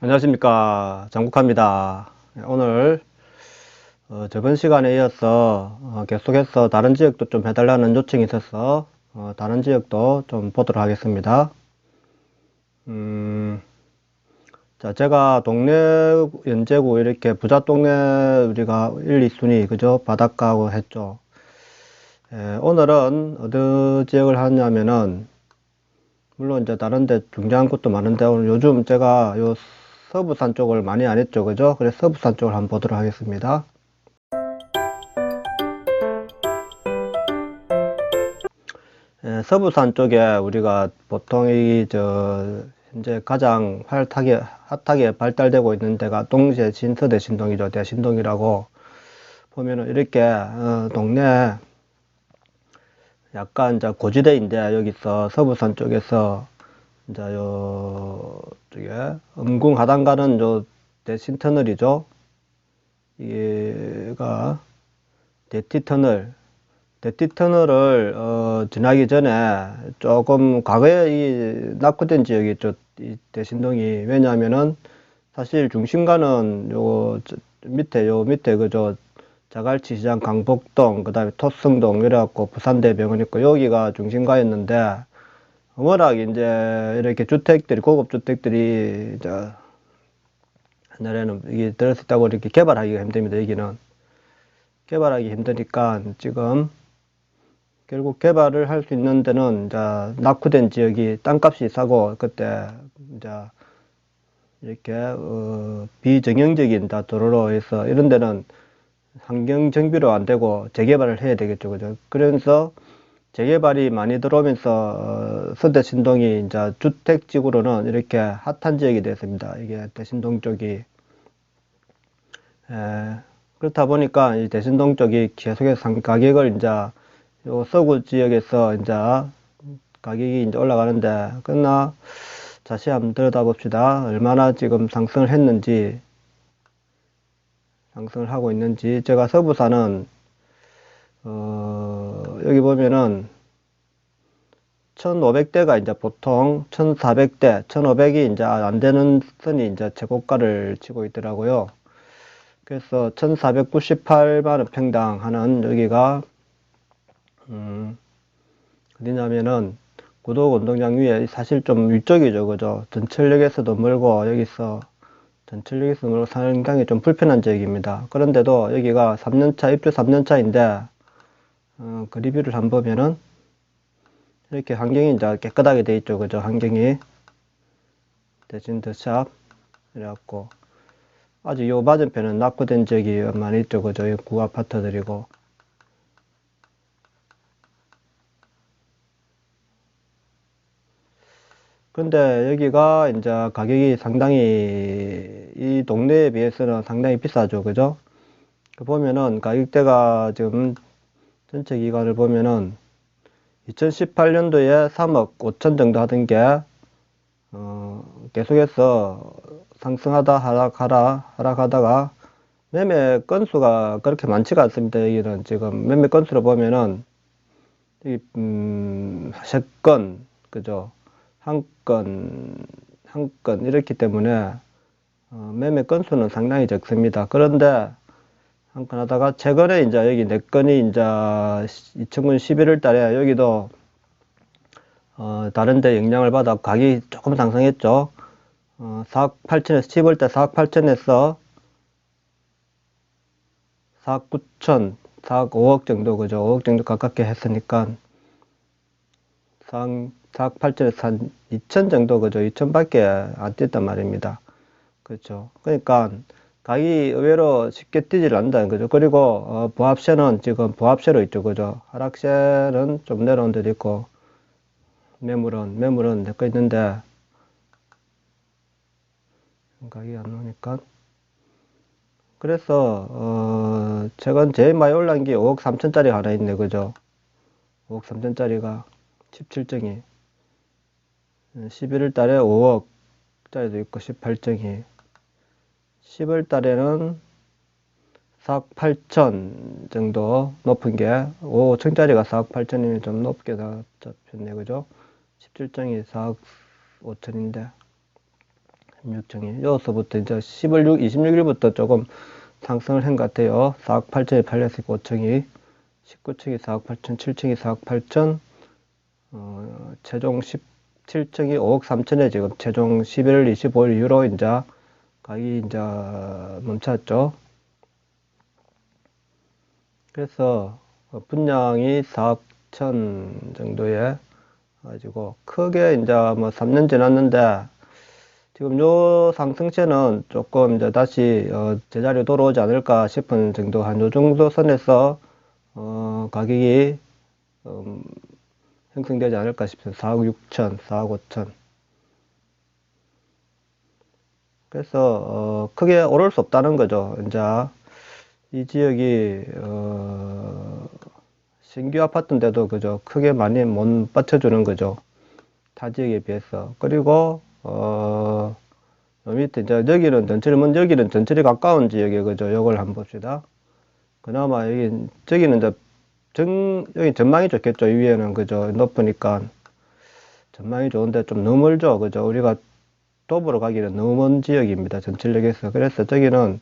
안녕하십니까, 장국합니다. 오늘 저번 시간에 이어서 계속해서 다른 지역도 좀 해달라는 요청이 있어서 다른 지역도 좀 보도록 하겠습니다. 자, 제가 동네 연제구 이렇게 부자 동네 우리가 1, 2순위 그죠? 바닷가고 했죠. 오늘은 어느 지역을 하냐면은 물론 이제 다른 데 중요한 곳도 많은데 오늘 요즘 제가 요 서부산 쪽을 많이 안 했죠, 그죠? 그래서 서부산 쪽을 한번 보도록 하겠습니다. 서부산 쪽에 우리가 보통 현재 가장 핫하게 발달되고 있는 데가 동시에 신서대신동이죠. 대신동이라고 보면은 이렇게 동네 약간 이제 고지대인데 여기서 서부산 쪽에서 이제 저게 음궁 하단 가는 요 대신 터널이죠. 이게가 대티터널을 지나기 전에 조금 과거에 이 낙후된 지역이 있죠. 이 대신동이. 왜냐하면은 사실 중심가는 요 밑에 그저 자갈치 시장 강북동 그다음에 토승동 이래갖고 부산대병원 있고 여기가 중심가였는데 워낙 이제 이렇게 주택들이 고급 주택들이 이제 옛날에는 이게 들었을 때고 이렇게 개발하기가 힘듭니다. 여기는 개발하기 힘드니까 지금 결국 개발을 할 수 있는 데는 이제 낙후된 지역이 땅값이 싸고 그때 이제 이렇게 비정형적인 도로로 해서 이런 데는 환경 정비로 안 되고 재개발을 해야 되겠죠, 그죠? 그러면서 재개발이 많이 들어오면서 서대신동이 이제 주택지구로는 이렇게 핫한 지역이 됐습니다. 이게 대신동 쪽이. 그렇다 보니까 이 대신동 쪽이 계속해서 가격을 이제 요 서구 지역에서 이제 가격이 이제 올라가는데 그러나 자세히 한번 들여다봅시다. 얼마나 지금 상승을 했는지 상승을 하고 있는지. 제가 서부산은 여기 보면은 1500대가 이제 보통 1400대 1500이 이제 안 되는 선이 이제 최고가를 치고 있더라고요. 그래서 1498만원 평당 하는 여기가 어디냐면은 구독 운동장 위에 사실 좀 위쪽이죠, 그죠? 전철역에서도 멀고 여기서 전철역에서 멀고 상당히 좀 불편한 지역입니다. 그런데도 여기가 3년차 입주 3년차인데 그 리뷰를 한번 보면은 이렇게 환경이 이제 깨끗하게 돼 있죠, 그죠? 환경이 대신 더샵 이래갖고 아주 요 맞은편은 낙후된 지역이 많이 있죠, 그죠? 구 아파트들이고. 근데 여기가 이제 가격이 상당히 이 동네에 비해서는 상당히 비싸죠, 그죠? 보면은 가격대가 지금 전체 기간을 보면은 2018년도에 3억 5천 정도 하던 게 계속해서 상승하다 하락하다가 매매 건수가 그렇게 많지가 않습니다. 여기는 지금 매매 건수로 보면은 여기 3건 그죠? 한 건 이렇기 때문에 매매 건수는 상당히 적습니다. 그런데 한 건 하다가 최근에 이제 여기 4건이 이제 2000년 11월 달에 여기도 다른 데 영향을 받아 가격이 조금 상승했죠. 4억 8천에서 10월 달 4억 8천에서 4억 9천 4억 5억 정도 그죠? 5억 정도 가깝게 했으니까 4억 8천에서 한 2천 정도 그죠? 2천밖에 안 뛰었단 말입니다. 그렇죠. 그러니까 가격이 의외로 쉽게 뛰질 않는다는 거죠. 그리고 보합세는 지금 보합세로 있죠, 그죠? 하락세는 좀 내려온 데도 있고 매물은 내거 있는데 가격이 안 나오니까. 그래서 최근 제일 많이 올라온 게 5억 3천짜리 하나 있네, 그죠? 5억 3천짜리가 17정이 11월 달에 5억짜리도 있고 18정이 10월 달에는 4억 8천 정도 높은 게 5천짜리가 4억 8천이면 좀 높게 잡혔네, 그죠? 17정이 4억 5천인데 16층이 여기서부터 이제 26일부터 조금 상승을 한 것 같아요. 4억 8천이 팔렸으니까 5층이 19층이 4억 8천, 7층이 4억 8천, 최종 17층이 5억 3천에 지금 최종 11월 25일 이후로 이제 가격이 이제 멈췄죠. 그래서 분양이 4억 천 정도에 가지고 크게 이제 뭐 3년 지났는데 지금 요 상승세는 조금 이제 다시 제자리로 돌아오지 않을까 싶은 정도 한 요 정도 선에서 가격이 형성되지 않을까 싶습니다. 4억 6천, 4억 5천. 그래서 크게 오를 수 없다는 거죠. 이제 이 지역이 신규 아파트인데도 그죠 크게 많이 못 받쳐주는 거죠. 타 지역에 비해서. 그리고 요 밑에 이제 여기는 전철이 가까운 지역에 그죠. 요걸 한번 봅시다. 그나마 저기는 이제 여기 전망이 좋겠죠. 이 위에는 그죠. 높으니까 전망이 좋은데 좀 너무 멀죠. 그죠. 우리가 도보로 가기는 너무 먼 지역입니다. 전철역에서. 그래서 저기는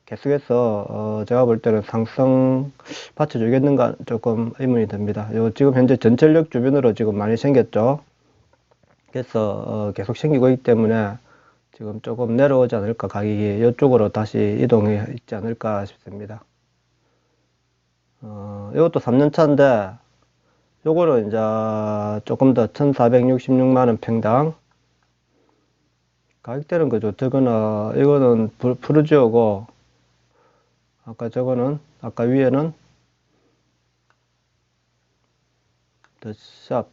계속해서 제가 볼 때는 상승 받쳐주겠는가 조금 의문이 듭니다. 지금 현재 전철역 주변으로 지금 많이 생겼죠. 그래서 계속 생기고 있기 때문에 지금 조금 내려오지 않을까, 가격이 이쪽으로 다시 이동해 있지 않을까 싶습니다. 이것도 3년차인데 요거는 이제 조금 더 1466만원 평당 가격대는 그죠. 이거는 푸르지오고 아까 위에는 더샵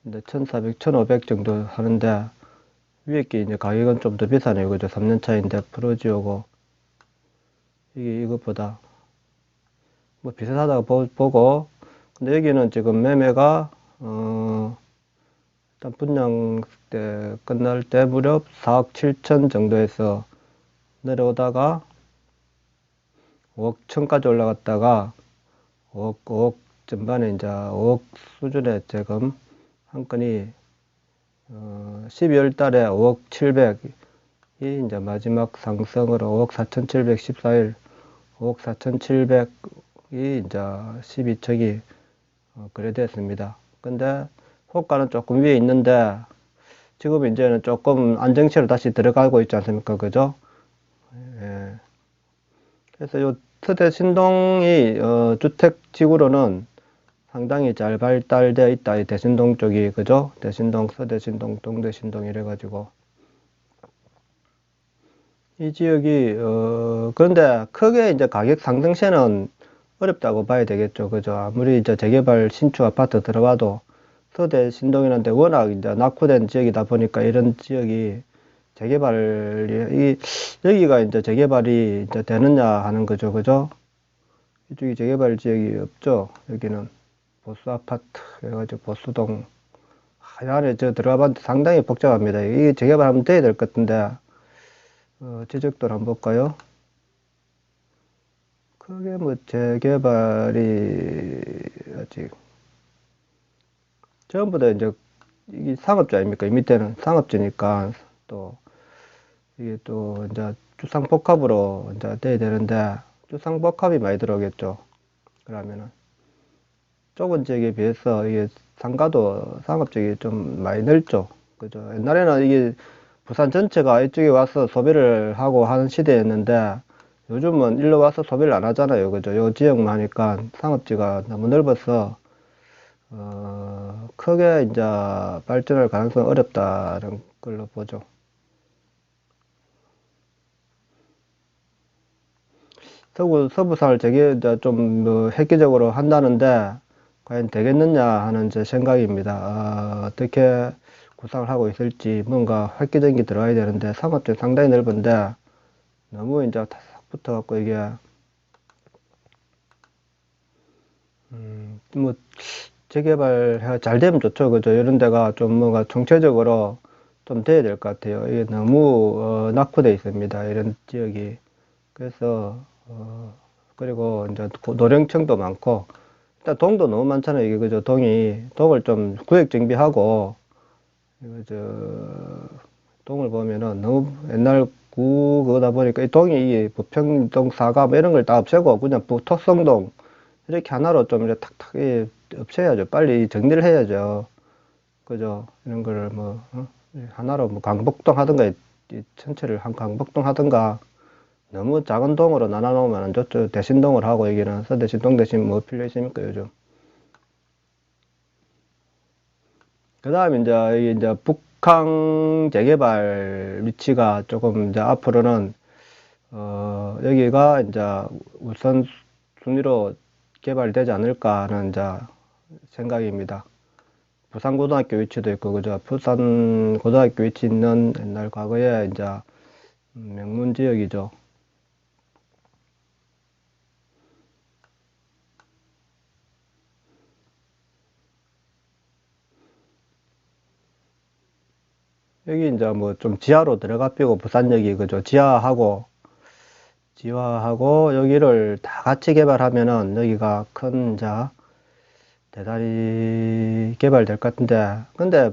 1400, 1500 정도 하는데 위에 게 이제 가격은 좀 더 비싸네요. 그죠. 3년차인데 푸르지오고 이게 이것보다 뭐 비슷하다고 보고, 근데 여기는 지금 매매가 일단 분양 때 끝날 때 무렵 4억 7천 정도에서 내려오다가 5억 천까지 올라갔다가 5억 전반에 이제 5억 수준에 지금 한 건이 12월 달에 5억 700이 이제 마지막 상승으로 5억 4,714일 5억 4,700이 이제 12척이 거래됐습니다. 근데 호가는 조금 위에 있는데 지금 이제는 조금 안정세로 다시 들어가고 있지 않습니까? 그죠? 예. 그래서 요 서대 신동이 주택지구로는 상당히 잘 발달되어 있다. 이 대신동 쪽이 그죠? 대신동, 서대신동, 동대신동 이래가지고 이 지역이 그런데 크게 이제 가격 상승세는 어렵다고 봐야 되겠죠. 그죠? 아무리 이제 재개발 신축 아파트 들어가도 서대 신동이란데 워낙 이제 낙후된 지역이다 보니까 이런 지역이 여기가 이제 재개발이 이제 되느냐 하는 거죠. 그죠? 이쪽이 재개발 지역이 없죠. 여기는 보수 아파트, 그래가지고 보수동. 이 안에 들어가 봤는데 상당히 복잡합니다. 이게 재개발하면 돼야 될 것 같은데, 지적도를 한번 볼까요? 크게 뭐 재개발이 아직 전부 다 이제 이게 상업지 아닙니까? 이 밑에는 상업지니까 또 이게 또 이제 주상복합으로 이제 돼야 되는데 주상복합이 많이 들어오겠죠. 그러면은 좁은 지역에 비해서 이게 상가도 상업지역이 좀 많이 넓죠. 그죠? 옛날에는 이게 부산 전체가 이쪽에 와서 소비를 하고 하는 시대였는데 요즘은 일로 와서 소비를 안 하잖아요. 그죠? 요 지역만 하니까 상업지가 너무 넓어서 크게 이제 발전할 가능성은 어렵다는 걸로 보죠. 서부상을 이제 좀 획기적으로 한다는데 과연 되겠느냐 하는 제 생각입니다. 어떻게 구상을 하고 있을지 뭔가 획기적인 게 들어가야 되는데 상업지는 상당히 넓은데 너무 이제 탁 붙어갖고 이게 뭐 재개발 잘 되면 좋죠. 그죠? 이런 데가 좀 뭔가 정체적으로 좀 돼야 될 것 같아요. 이게 너무 낙후돼 있습니다. 이런 지역이. 그래서 그리고 이제 노령층도 많고 일단 동도 너무 많잖아요. 이게 그죠? 동을 좀 구획 정비하고 이거 동을 보면은 너무 옛날 그거다 보니까 이 동이 부평동 사가 뭐 이런 걸 다 없애고 그냥 토성동 이렇게 하나로 좀 이렇게 탁탁 없애야죠. 빨리 정리를 해야죠. 그죠? 이런 거를 뭐 하나로 뭐 강북동 하든가 이 전체를 한 강북동 하든가 너무 작은 동으로 나눠 놓으면 안 좋죠. 대신동을 하고 여기는 서대신동 대신 뭐 필요 있습니까 요즘? 그 다음에 이제 북항 재개발 위치가 조금 이제 앞으로는 여기가 이제 우선 순위로 개발되지 않을까 하는 이제 생각입니다. 부산고등학교 위치도 있고, 그죠? 부산 고등학교 위치 있는 옛날 과거에 이제 명문 지역이죠. 여기 이제 뭐 좀 지하로 들어가 삐고 부산역이 그죠? 지하하고 여기를 다 같이 개발하면은 여기가 큰 이제 대단히 개발될 것 같은데, 근데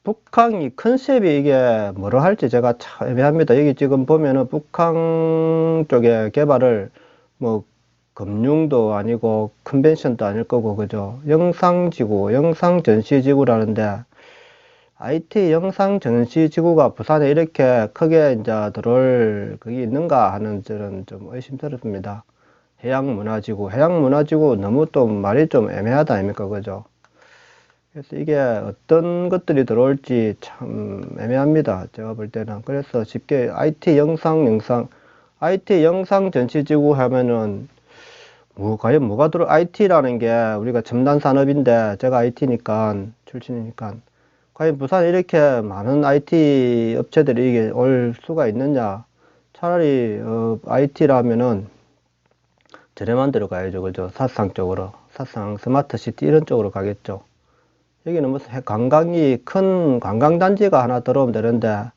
북항이 컨셉이 이게 뭐로 할지 제가 참 애매합니다. 여기 지금 보면은 북항 쪽에 개발을 뭐 금융도 아니고 컨벤션도 아닐 거고 그죠? 영상지구, 영상전시지구라는데 IT 영상전시지구가 부산에 이렇게 크게 이제 들어올 그게 있는가 하는 저는 좀 의심스럽습니다. 해양문화지구 너무 또 말이 좀 애매하다 아닙니까 그죠? 그래서 이게 어떤 것들이 들어올지 참 애매합니다. 제가 볼 때는. 그래서 쉽게 IT 영상 전시지구 하면은 과연 뭐가 IT라는 게 우리가 첨단 산업인데 제가 IT니까 출신이니까 과연 부산에 이렇게 많은 IT 업체들이 이게 올 수가 있느냐? 차라리 IT라면은 저렴한 데로 가야죠. 그죠? 사상 쪽으로. 사상 스마트시티 이런 쪽으로 가겠죠. 여기는 무슨 큰 관광단지가 하나 들어오면 되는데,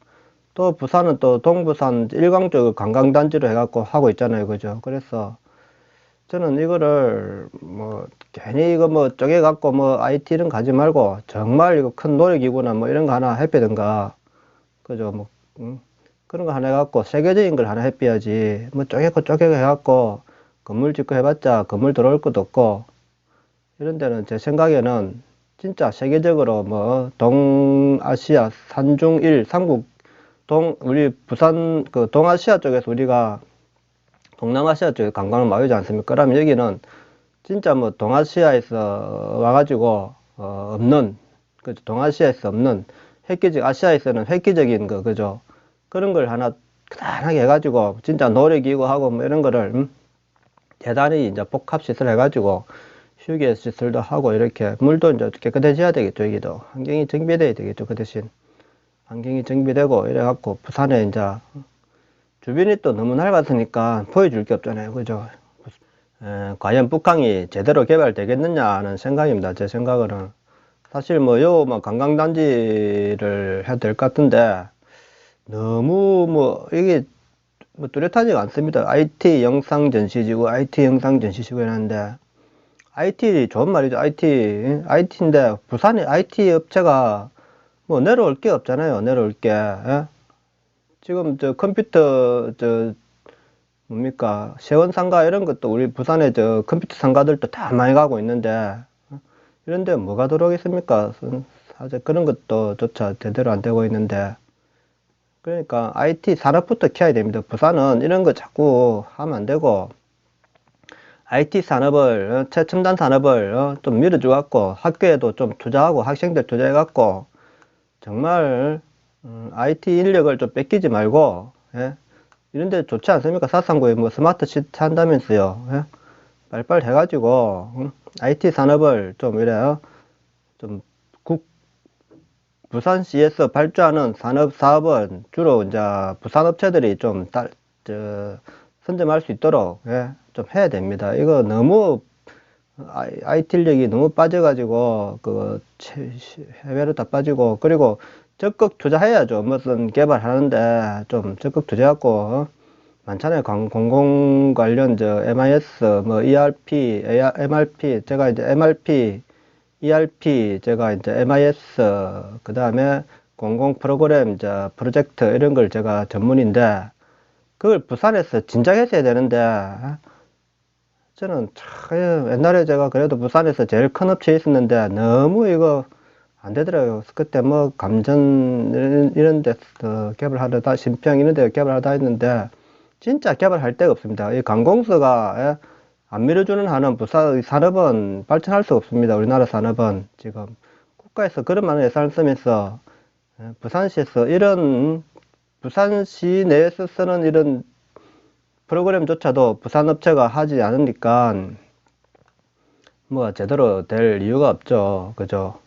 또 부산은 또 동부산 일광 쪽을 관광단지로 해갖고 하고 있잖아요. 그죠? 그래서 저는 이거를 뭐 괜히 이거 뭐 쪼개갖고 뭐 IT는 가지 말고 정말 이거 큰 놀이기구나 뭐 이런 거 하나 해빼든가, 그죠? 뭐, 그런 거 하나 해갖고 세계적인 걸 하나 해빼야지. 뭐 쪼개고 해갖고 건물 짓고 해봤자 건물 들어올 것도 없고, 이런 데는 제 생각에는 진짜 세계적으로 뭐 동아시아 산중일 삼국 우리 부산 그 동아시아 쪽에서 우리가 동남아시아 쪽에 관광을 많이 오지 않습니까? 그러면 여기는 진짜 뭐 동아시아에서 와가지고 없는 그죠? 동아시아에서 없는 아시아에서는 획기적인 거 그죠? 그런 걸 하나 간단하게 해가지고 진짜 놀이기구 하고 뭐 이런 거를 대단히 이제 복합시설 해가지고 휴게 시설도 하고 이렇게 물도 이제 깨끗해져야 되겠죠. 여기도 환경이 정비돼야 되겠죠. 그 대신 환경이 정비되고 이래갖고 부산에 이제 주변이 또 너무 넓었으니까 보여줄 게 없잖아요. 그죠? 과연 북항이 제대로 개발되겠느냐 하는 생각입니다. 제 생각으로는 사실 뭐 관광단지를 해도 될 것 같은데 너무 뭐 이게 뭐 뚜렷하지가 않습니다. IT 영상전시지구 해놨는데 IT 좋은 말이죠. IT인데 부산에 IT 업체가 뭐 내려올 게 없잖아요. 내려올 게. 예? 지금 저 컴퓨터 뭡니까 세원상가 이런 것도 우리 부산에 저 컴퓨터 상가들도 다 많이 가고 있는데 이런데 뭐가 들어오겠습니까? 사실 그런 것도 조차 제대로 안 되고 있는데 그러니까 IT 산업부터 키워야 됩니다. 부산은 이런 거 자꾸 하면 안 되고 IT 산업을 최첨단 산업을 좀 밀어줘 갖고 학교에도 좀 투자하고 학생들 투자해 갖고 정말 IT 인력을 좀 뺏기지 말고 예? 이런데 좋지 않습니까? 사상구에 뭐 스마트 시티 한다면서요. 예? 빨리빨리 해가지고 IT 산업을 좀 이래요. 좀 부산시에서 발주하는 사업은 주로 이제 부산 업체들이 좀 선점할 수 있도록 예? 좀 해야 됩니다. 이거 너무 IT 인력이 너무 빠져가지고 그 해외로 다 빠지고 그리고 적극 투자해야죠. 무슨 개발하는데 좀 적극 투자하고 많잖아요. 공공 관련 MIS 뭐 ERP, MRP 제가 이제 MRP, ERP 제가 이제 MIS 그 다음에 공공 프로그램, 프로젝트 이런 걸 제가 전문인데 그걸 부산에서 진작 했어야 되는데 저는 참 옛날에 제가 그래도 부산에서 제일 큰 업체에 있었는데 너무 이거 안 되더라고요. 그때 뭐 감전 이런 데서 개발하다 신평 이런 데 개발하다 했는데 진짜 개발할 데가 없습니다. 이 관공서가 안 밀어주는 한은 부산 산업은 발전할 수 없습니다. 우리나라 산업은 지금 국가에서 그런 많은 예산을 쓰면서 부산시에서 이런 부산시 내에서 쓰는 이런 프로그램조차도 부산 업체가 하지 않으니까 뭐 제대로 될 이유가 없죠. 그죠?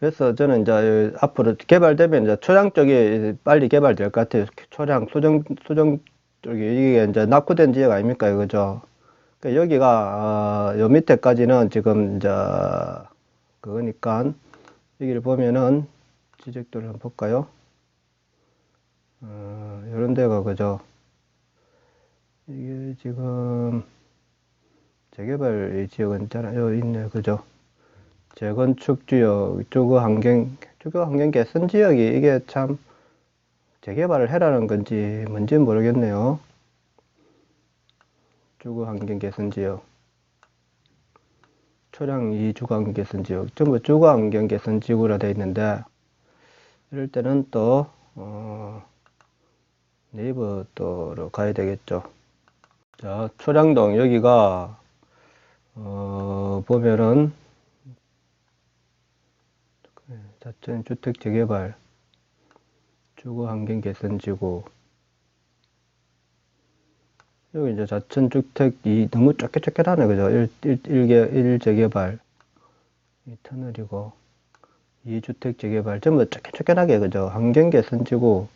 그래서 저는 이제 앞으로 개발되면 이제 초량 쪽이 빨리 개발될 것 같아요. 초량, 수정 쪽이 이게 이제 낙후된 지역 아닙니까? 그죠? 그러니까 여기가, 요 밑에까지는 지금 이제 그거니까 여기를 보면은 지적도를 한번 볼까요? 요런 데가 그죠? 이게 지금 재개발 지역은 있잖아요. 있네. 그죠? 재건축 지역, 주거 환경 개선 지역이 이게 참 재개발을 해라는 건지 뭔지는 모르겠네요. 주거 환경 개선 지역, 초량 2 주거 환경 개선 지역, 전부 주거 환경 개선 지구로 되어 있는데 이럴 때는 또 네이버 또로 가야 되겠죠. 자, 초량동 여기가 보면은 자천 주택 재개발 주거 환경 개선 지구 여기 이제 자천 주택이 너무 쫓겨하네 그죠? 1 재개발 이 터널이고 2주택 재개발 전부 쫓겨나게 그죠? 환경 개선 지구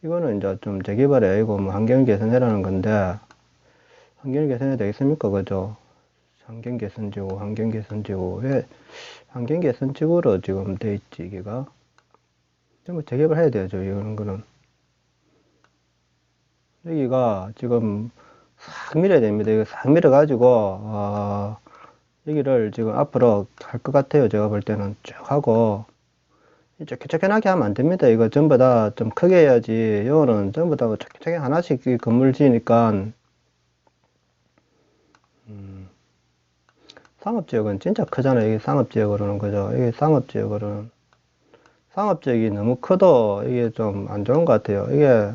이거는 이제 좀 재개발이 아니고 뭐 환경 개선해라는 건데 환경 개선이 되겠습니까? 그죠? 환경 개선 지구 왜 환경 개선 지구로 지금 돼 있지 이게가 전부 재개발 해야 되죠 이런 거는 여기가 지금 싹 밀어야 됩니다. 이거 싹 밀어 가지고 여기를 지금 앞으로 할 것 같아요. 제가 볼 때는 쭉 하고 쫓겨나게 하면 안 됩니다. 이거 전부 다 좀 크게 해야지. 요거는 전부 다 쫓겨 하나씩 건물 지으니까 상업지역은 진짜 크잖아요. 이게 상업지역으로는 그죠. 이게 상업지역으로는 상업지역이 너무 커도 이게 좀 안 좋은 것 같아요. 이게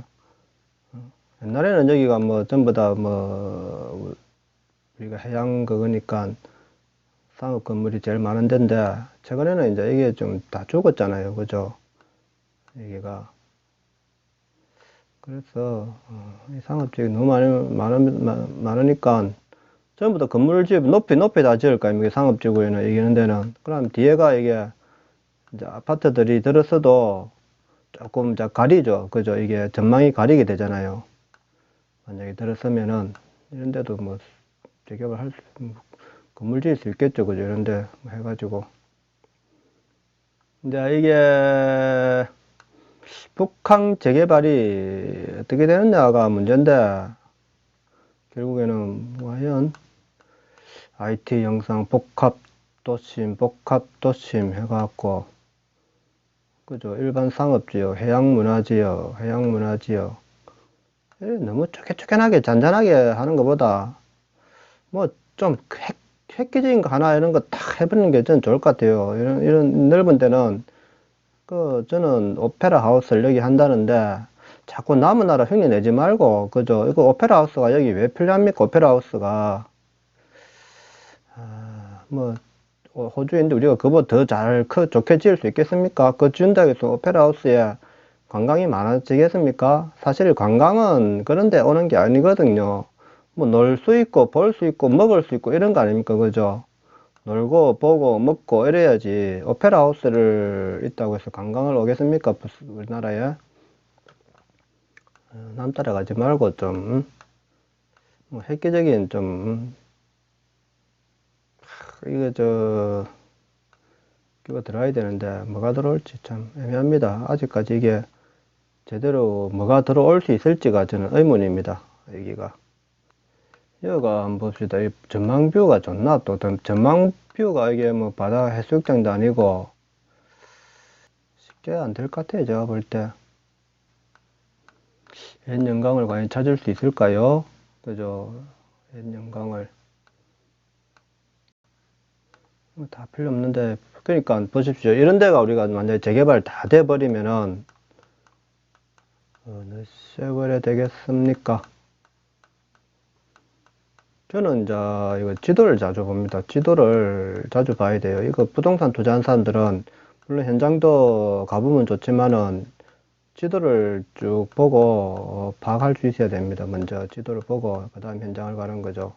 옛날에는 여기가 뭐 전부 다 뭐 우리가 해양 그거니까 상업 건물이 제일 많은 데인데 최근에는 이제 이게 좀 다 죽었잖아요. 그죠? 여기가 그래서 이 상업지역이 너무 많으니까 전부 다 건물을 지으면 높이 다 지을 거 아닙니까? 상업지구에는 이기는 데는 그럼 뒤에가 이게 이제 아파트들이 들었어도 조금 가리죠. 그죠? 이게 전망이 가리게 되잖아요. 만약에 들었으면은 이런 데도 뭐 재개발 건물 지을 수 있겠죠. 그죠? 이런 데 해가지고 이제 이게 북한 재개발이 어떻게 되느냐가 문제인데 결국에는 뭐 하연 IT 영상 복합 도심 해갖고 그죠? 일반 상업지역, 해양문화지역 너무 쫓겨나게 잔잔하게 하는 것보다 뭐 좀 획기적인 거 하나 이런 거 딱 해보는 게 저는 좋을 것 같아요. 이런 넓은 데는 저는 오페라 하우스를 여기 한다는데 자꾸 남은 나라 흉내 내지 말고 그죠? 이거 오페라 하우스가 여기 왜 필요합니까? 오페라 하우스가 뭐 호주인데 우리가 그보다 더 좋게 지을 수 있겠습니까? 그 지은다고 해서 오페라 하우스에 관광이 많아지겠습니까? 사실 관광은 그런 데 오는 게 아니거든요. 뭐 놀 수 있고 볼 수 있고 먹을 수 있고 이런 거 아닙니까? 그죠? 놀고 보고 먹고 이래야지 오페라 하우스를 있다고 해서 관광을 오겠습니까? 우리나라에 남 따라가지 말고 좀 뭐 획기적인 좀 이거 끼고 들어야 되는데 뭐가 들어올지 참 애매합니다. 아직까지 이게 제대로 뭐가 들어올 수 있을지가 저는 의문입니다. 여기가 한번 봅시다. 이 전망뷰가 좋나? 또 전망뷰가 이게 뭐 바다 해수욕장도 아니고 꽤 안 될 것 같아요. 제가 볼 때. n 영광을 과연 찾을 수 있을까요? 그죠? n 영광을. 다 필요 없는데, 그러니까 보십시오. 이런 데가 우리가 만약에 재개발 다 돼버리면은, 어느 세월에 되겠습니까? 저는 이제 이거 지도를 자주 봅니다. 지도를 자주 봐야 돼요. 이거 부동산 투자한 사람들은 물론 현장도 가보면 좋지만은 지도를 쭉 보고 파악할 수 있어야 됩니다. 먼저 지도를 보고 그 다음 현장을 가는 거죠.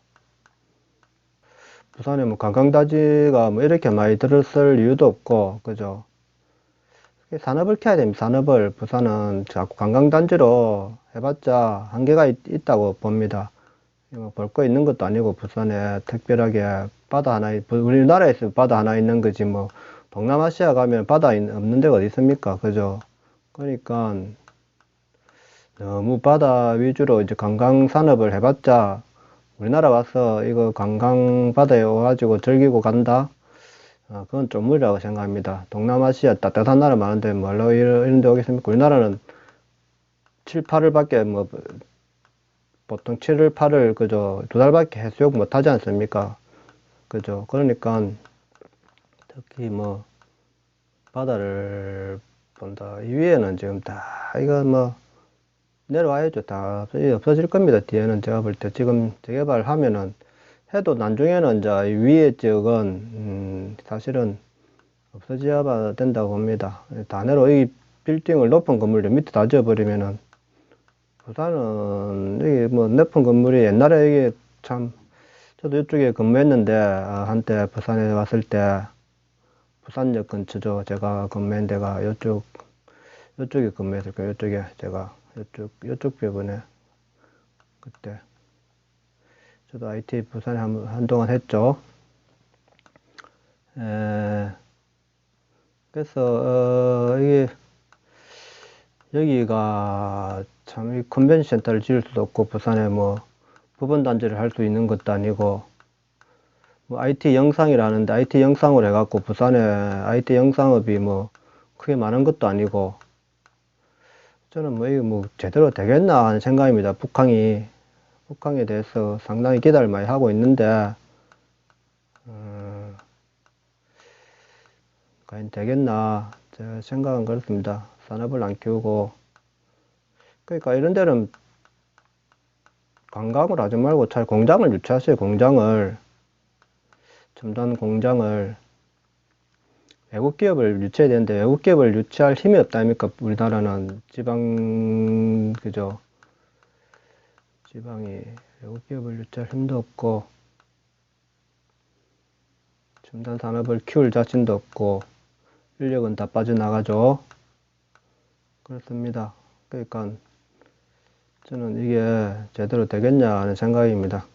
부산에 뭐 관광단지가 뭐 이렇게 많이 들었을 이유도 없고, 그죠? 산업을 켜야 됩니다. 산업을. 부산은 자꾸 관광단지로 해봤자 한계가 있다고 봅니다. 볼 거 있는 것도 아니고 부산에 특별하게 바다 하나, 우리나라에서 바다 하나 있는 거지 뭐 동남아시아 가면 바다 없는 데가 어디 있습니까? 그죠? 그러니까 너무 바다 위주로 이제 관광 산업을 해봤자 우리나라 와서 이거 관광 바다에 와가지고 즐기고 간다? 그건 좀 무리라고 생각합니다. 동남아시아 따뜻한 나라 많은데 뭘로 이런 데 오겠습니까? 우리나라는 7, 8월 밖에 뭐 보통 7월, 8월 그저 2달밖에 해수욕 못 하지 않습니까? 그죠? 그러니까 특히 뭐 바다를 본다. 이 위에는 지금 다 이거 뭐 내려와야죠. 다 없어질 겁니다. 뒤에는 제가 볼 때 지금 재개발하면은 해도 나중에는 이제 이 위에 지역은 사실은 없어져야 된다고 봅니다. 다 내려 이 빌딩을 높은 건물들 밑에 다 지어버리면은 부산은 여기 뭐 높은 건물이 옛날에 이게 참 저도 이쪽에 근무했는데 한때 부산에 왔을 때 부산역 근처죠. 제가 근무한 데가 이쪽에 근무했을 거예요. 이쪽에 제가 이쪽 부분에 그때 저도 IT 부산에 한동안 했죠. 그래서 이게 여기가 참 이 컨벤션 센터를 지을 수도 없고 부산에 뭐 부분 단지를 할 수 있는 것도 아니고 뭐 IT 영상이라는데 IT 영상으로 해갖고 부산에 IT 영상업이 뭐 크게 많은 것도 아니고 저는 뭐 이게 뭐 제대로 되겠나 하는 생각입니다. 북항에 대해서 상당히 기대를 많이 하고 있는데 과연 되겠나 제 생각은 그렇습니다. 산업을 안 키우고 그러니까 이런 데는 관광을 하지 말고 잘 공장을 유치하세요. 공장을 첨단 공장을 외국 기업을 유치해야 되는데 외국 기업을 유치할 힘이 없다 아닙니까? 우리나라는 그죠? 지방이 외국 기업을 유치할 힘도 없고 첨단 산업을 키울 자신도 없고 인력은 다 빠져나가죠. 그렇습니다. 그러니까 저는 이게 제대로 되겠냐 하는 생각입니다.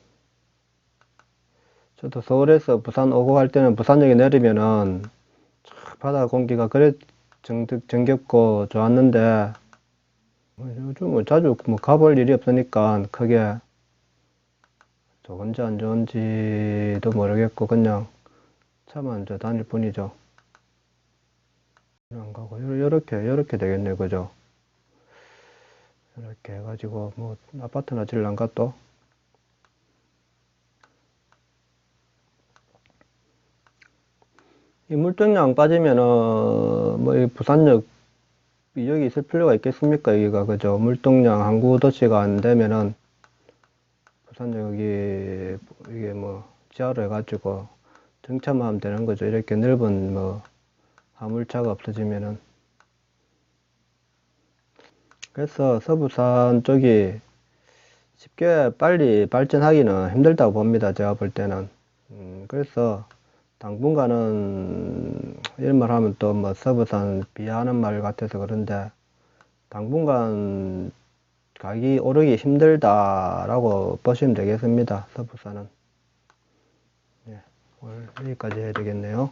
저도 서울에서 부산 오고 갈 때는 부산역에 내리면은 바다 공기가 그래 정겹고 좋았는데 요즘은 자주 뭐 가볼 일이 없으니까 크게 좋은지 안 좋은지도 모르겠고 그냥 차만 저 다닐 뿐이죠. 안 가고 요렇게 되겠네요. 그죠? 이렇게 해가지고 뭐 아파트나 질란가 또 이 물동량 빠지면은 뭐 이 부산역 여기 있을 필요가 있겠습니까? 여기가 그죠? 물동량 항구 도시가 안 되면은 부산역이 이게 뭐 지하로 해가지고 정차만 하면 되는 거죠. 이렇게 넓은 뭐 화물차가 없어지면은 그래서 서부산 쪽이 쉽게 빨리 발전하기는 힘들다고 봅니다. 제가 볼 때는 그래서 당분간은 이런 말 하면 또 뭐 서부산 비하하는 말 같아서 그런데 당분간 가격이 오르기 힘들다라고 보시면 되겠습니다. 서부산은. 예, 오늘 여기까지 해야 되겠네요.